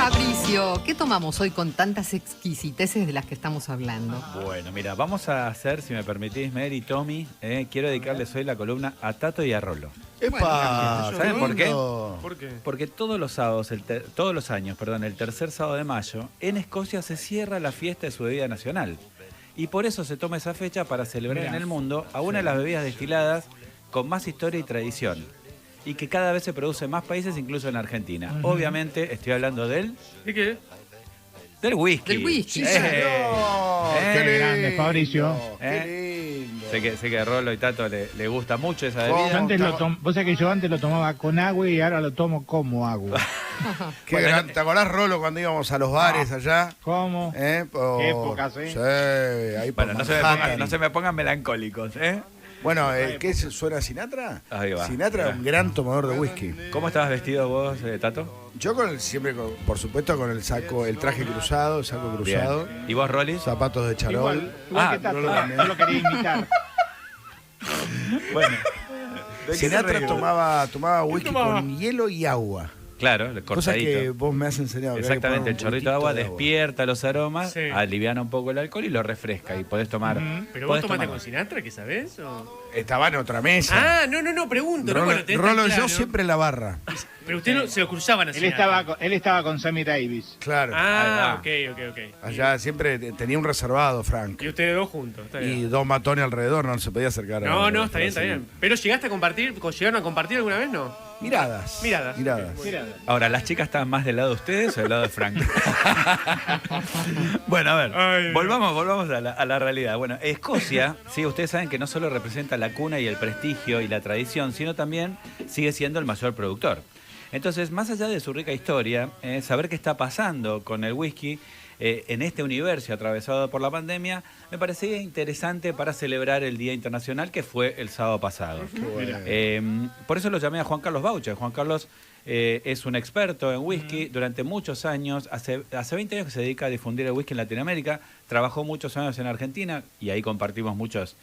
Fabricio, ¿qué tomamos hoy con tantas exquisiteces de las que estamos hablando? Bueno, mira, vamos a hacer, si me permitís, Mary y Tommy, quiero dedicarles hoy la columna a Tato y a Rolo. ¡Epa! ¿Saben por qué? ¿Por qué? Porque todos los sábados, todos los años, el tercer sábado de mayo, en Escocia se cierra la fiesta de su bebida nacional. Y por eso se toma esa fecha para celebrar en el mundo a una de las bebidas destiladas con más historia y tradición. Y que cada vez se produce en más países, incluso en Argentina. Obviamente estoy hablando del... ¿De qué? Del whisky. Del whisky. ¡Qué grande, Fabricio! ¡Qué lindo! Sé que a Rolo y Tato le gusta mucho esa ¿Cómo? bebida. Yo antes vos sabés que yo antes lo tomaba con agua y ahora lo tomo como agua. Qué grande. ¿Te acordás, Rolo, cuando íbamos a los bares allá? ¿Cómo? Qué épocas, ¿eh? Sí, ahí por Bueno, Manhattan. no se me pongan melancólicos, ¿eh? Bueno, ¿qué suena Sinatra? Ahí va. Sinatra, un gran tomador de whisky. ¿Cómo estabas vestido vos, Tato? Yo por supuesto, con el saco, el traje cruzado, el saco cruzado, Bien. ¿Y vos, Rolly? zapatos de charol. Igual que Tato, no lo quería imitar. Bueno. Sinatra tomaba whisky tomaba? con hielo y agua. Claro, Cosa que cortadito. vos me has enseñado. que hay que Exactamente, poner el un chorrito de agua poquitito despierta los aromas, Sí. aliviana un poco el alcohol y lo refresca. Y podés tomar. ¿Pero vos podés tomaste tomar. con Sinatra, que sabés? O... Estaba en otra mesa. Ah, no, pregunto. ¿no? Rolo, Bueno, tenés Rolo tan y yo claro. siempre en la barra. Pero usted se lo cruzaban así. Él estaba con Sammy Davis. Claro. Ah, Ahí ok. Allá siempre tenía un reservado, Frank. Y ustedes dos juntos, está Y bien. dos matones alrededor, no se podía acercar. No, está bien. Pero llegaste a compartir, ¿llegaron a compartir alguna vez, no? Miradas. Miradas. Mira, Ahora, ¿las chicas están más del lado de ustedes o del lado de Frank? Bueno, a ver, Ay, volvamos a la realidad. Bueno, Escocia, sí, ustedes saben que no solo representa la cuna y el prestigio y la tradición, sino también sigue siendo el mayor productor. Entonces, más allá de su rica historia, saber qué está pasando con el whisky en este universo atravesado por la pandemia, me parecía interesante para celebrar el Día Internacional que fue el sábado pasado. Por eso lo llamé a Juan Carlos Boucher. Juan Carlos es un experto en whisky durante muchos años, hace 20 años que se dedica a difundir el whisky en Latinoamérica, trabajó muchos años en Argentina y ahí compartimos muchos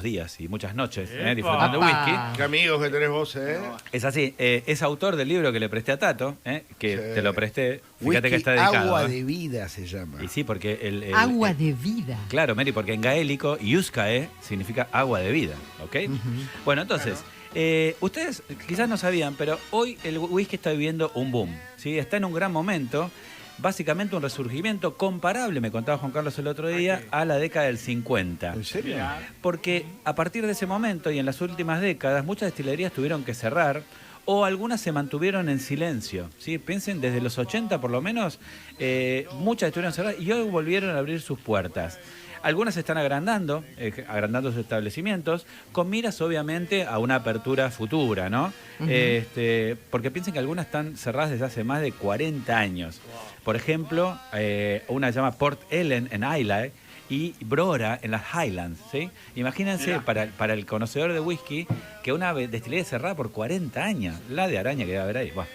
días y muchas noches disfrutando de whisky. Qué amigos que tenés vos, ¿eh? Es así, es autor del libro que le presté a Tato, que Sí. te lo presté, fíjate Whisky, que está dedicado. agua ¿eh? de vida se llama. Y sí, porque Agua de vida. Claro, Mary, porque en gaélico, Iuskae significa agua de vida, ¿ok? Bueno, entonces, ustedes quizás no sabían, pero hoy el whisky está viviendo un boom, ¿sí? Está en un gran momento, básicamente un resurgimiento comparable, me contaba Juan Carlos el otro día, a la década del 50. ¿En serio? Porque a partir de ese momento y en las últimas décadas, muchas destilerías tuvieron que cerrar o algunas se mantuvieron en silencio, ¿sí? Piensen, desde los 80 por lo menos, muchas estuvieron cerradas y hoy volvieron a abrir sus puertas. Algunas se están agrandando sus establecimientos, con miras obviamente a una apertura futura, ¿no? Porque piensen que algunas están cerradas desde hace más de 40 años. Por ejemplo, una se llama Port Ellen en Islay y Brora en las Highlands, ¿sí? Imagínense, para el conocedor de whisky, que una destilería cerrada por 40 años, la de araña que debe haber ahí. Bueno,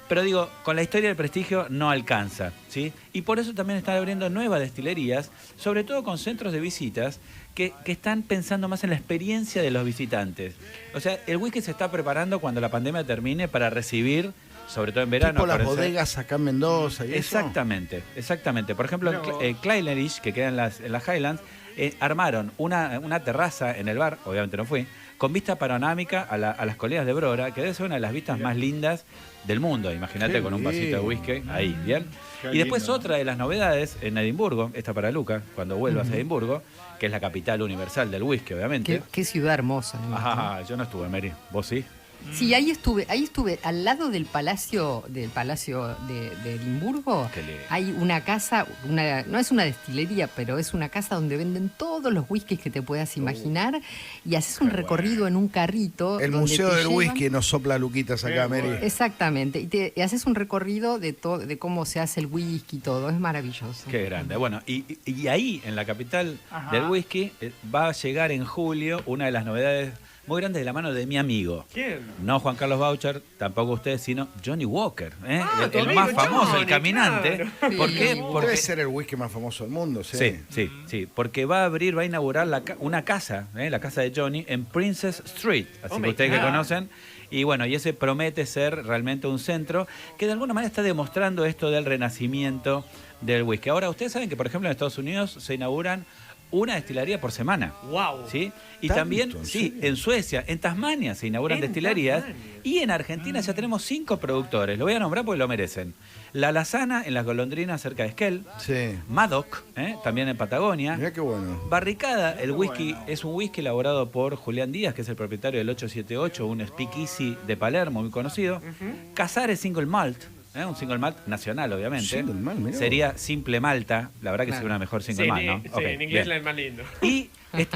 pero digo, con la historia del prestigio no alcanza, ¿sí? Y por eso también están abriendo nuevas destilerías, sobre todo con centros de visitas, que están pensando más en la experiencia de los visitantes. O sea, el whisky se está preparando cuando la pandemia termine para recibir, sobre todo en verano. Tipo las acuérdense. bodegas acá en Mendoza y eso. Exactamente. Por ejemplo, en Clynelish, que queda en las Highlands, armaron una terraza en el bar, obviamente no fui, con vista panorámica a las colinas de Brora, que debe ser una de las vistas más lindas del mundo. Imagínate, Qué con un vasito de bien. whisky ahí, ¿bien? Qué Y después lindo. otra de las novedades en Edimburgo, esta para Luca, cuando vuelvas a Edimburgo, que es la capital universal del whisky, obviamente. Qué ciudad hermosa. ¿no? Yo no estuve, Mary. ¿Vos sí? Sí, ahí estuve al lado del palacio de Edimburgo. Qué lindo. Hay una casa, no es una destilería, pero es una casa donde venden todos los whiskies que te puedas imaginar y haces un recorrido en un carrito. El donde Museo te del llevan- Whisky nos sopla luquitas acá, Mary. Exactamente, y haces un recorrido de cómo se hace el whisky y todo, es maravilloso. Qué grande. Bueno, y ahí, en la capital del whisky, va a llegar en julio una de las novedades muy grandes de la mano de mi amigo. ¿Quién? No Juan Carlos Boucher, tampoco ustedes, sino Johnny Walker, tu el amigo más famoso, el Johnny, caminante. claro. ¿Por qué? Sí. Porque Debe ser el whisky más famoso del mundo, sí. Sí, porque va a inaugurar una casa, la casa de Johnny, en Princess Street, así Oh que my ustedes que God. conocen. Y bueno, y ese promete ser realmente un centro que de alguna manera está demostrando esto del renacimiento del whisky. Ahora, ustedes saben que, por ejemplo, en Estados Unidos se inauguran una destilería por semana. Wow. ¿Sí? Y ¿Tanto? también, ¿En sí, serio? en Suecia, en Tasmania se inauguran En destilerías. Tasmania. Y en Argentina ya tenemos 5 productores. Lo voy a nombrar porque lo merecen. La Lazana, en las Golondrinas, cerca de Esquel. Sí. Madoc, también en Patagonia. Mirá qué bueno. Barricada, el whisky, es un whisky elaborado por Julián Díaz, que es el propietario del 878, un speakeasy de Palermo muy conocido. Casares Single Malt, un single malt nacional, obviamente. Single malt, mirá sería Simple Malta, la verdad que Claro. sería una mejor single Sí, malt, ¿no? sí, Ok, en inglés bien. es más lindo. Y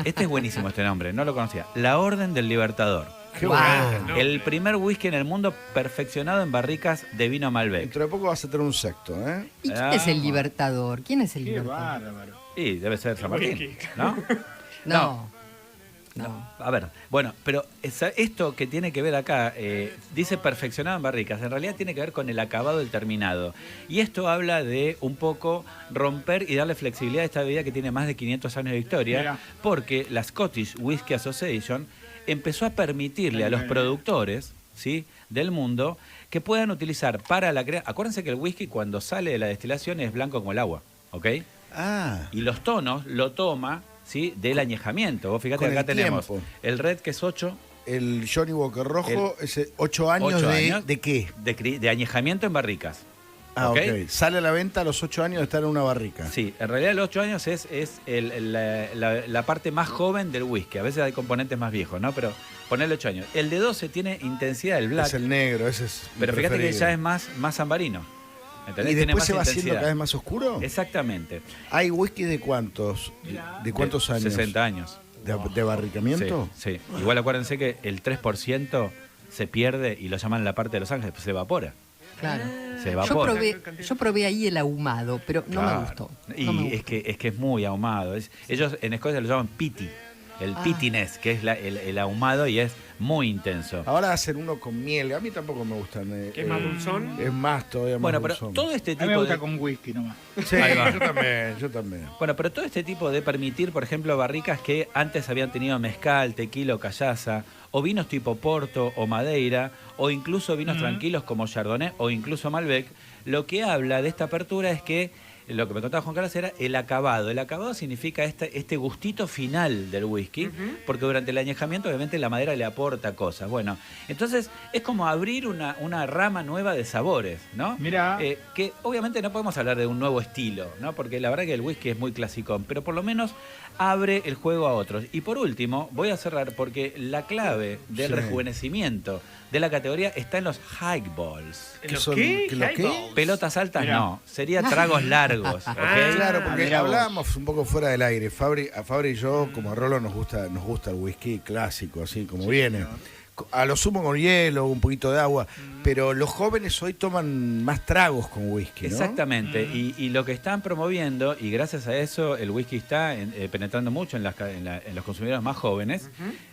este es buenísimo este nombre, no lo conocía. La Orden del Libertador. Qué Wow. bueno. El primer whisky en el mundo perfeccionado en barricas de vino Malbec. Dentro de poco vas a tener un sexto, ¿eh? ¿Y quién es el Libertador? ¿Quién es el Qué Libertador? bárbaro. Y debe ser San Martín, Whisky. ¿no? No. A ver, bueno, pero esto que tiene que ver acá, dice perfeccionado en barricas, en realidad tiene que ver con el acabado del terminado. Y esto habla de un poco romper y darle flexibilidad a esta bebida que tiene más de 500 años de historia, Mira. porque la Scottish Whisky Association empezó a permitirle a los productores, ¿sí?, del mundo que puedan utilizar para la creación. Acuérdense que el whisky cuando sale de la destilación es blanco como el agua, ¿ok? Ah, Y los tonos lo toma, ¿sí?, del añejamiento. Vos fíjate Con que acá el tenemos tiempo. el Red, que es 8, el Johnny Walker rojo, ese 8 años, 8 de, años. ¿de qué? de añejamiento en barricas. Ah, ¿ok? ok. Sale a la venta a los 8 años de estar en una barrica. Sí, en realidad los 8 años es la parte más joven del whisky. A veces hay componentes más viejos, ¿no? Pero ponerle 8 años. El de 12 tiene intensidad del black, Es el negro, ese es mi pero fíjate que preferido. ya es más ambarino. ¿Entendés? ¿Y Tiene después más se va haciendo intensidad. cada vez más oscuro? Exactamente. ¿Hay whisky de cuántos? ¿De cuántos años? 60 años. ¿De barricamiento? Sí, sí. Igual acuérdense que el 3% se pierde y lo llaman la parte de Los Ángeles, pues se evapora. Claro. Se Yo evapora. yo probé ahí el ahumado, pero no Claro. me gustó. Y No me es gustó. que es muy ahumado. Ellos en Escocia lo llaman piti, el pittiness, que es el ahumado y es muy intenso. Ahora hacen uno con miel. A mí tampoco me gustan. ¿Que es más dulzón? Es más, todavía Bueno, más pero dulzón. todo este A mí me tipo gusta de... con whisky nomás. Sí, Ahí va. yo también. Bueno, pero todo este tipo de permitir, por ejemplo, barricas que antes habían tenido mezcal, tequila o callaza, o vinos tipo Porto o Madeira, o incluso vinos tranquilos como Chardonnay o incluso Malbec, lo que habla de esta apertura es que, lo que me contaba Juan Carlos era el acabado. El acabado significa este gustito final del whisky, porque durante el añejamiento obviamente la madera le aporta cosas. Bueno, entonces es como abrir una rama nueva de sabores, ¿no? Mirá. Que obviamente no podemos hablar de un nuevo estilo, ¿no? Porque la verdad que el whisky es muy clasicón, pero por lo menos abre el juego a otros. Y por último, voy a cerrar porque la clave del Sí. rejuvenecimiento de la categoría está en los highballs. ¿En los son- qué? que los qué? Highballs. Pelotas altas Mirá. no, sería tragos largos, ¿ok? Claro, porque mirá vos. hablábamos un poco fuera del aire. A Fabri y yo, como a Rolo, nos gusta el whisky clásico, así como viene. A lo sumo con hielo, un poquito de agua. Pero los jóvenes hoy toman más tragos con whisky, ¿no? Exactamente, y lo que están promoviendo, y gracias a eso el whisky está penetrando mucho en los consumidores más jóvenes,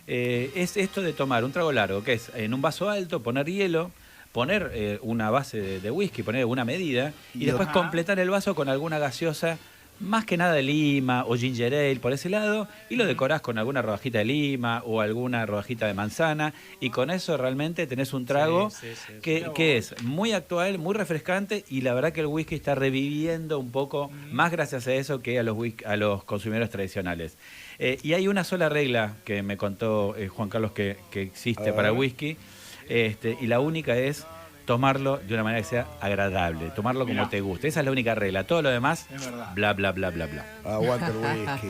es esto de tomar un trago largo, que es en un vaso alto, poner hielo, poner una base de whisky, poner una medida, y después completar el vaso con alguna gaseosa, más que nada de lima o ginger ale por ese lado, y lo decorás con alguna rodajita de lima o alguna rodajita de manzana, y con eso realmente tenés un trago Sí, sí, sí. que es muy actual, muy refrescante, y la verdad que el whisky está reviviendo un poco, más gracias a eso que a los consumidores tradicionales. Y hay una sola regla que me contó Juan Carlos que existe para el whisky, y la única es tomarlo de una manera que sea agradable, tomarlo como Mirá. te guste. Esa es la única regla. Todo lo demás, Es verdad. bla, bla, bla, bla, bla. Aguanta el whisky.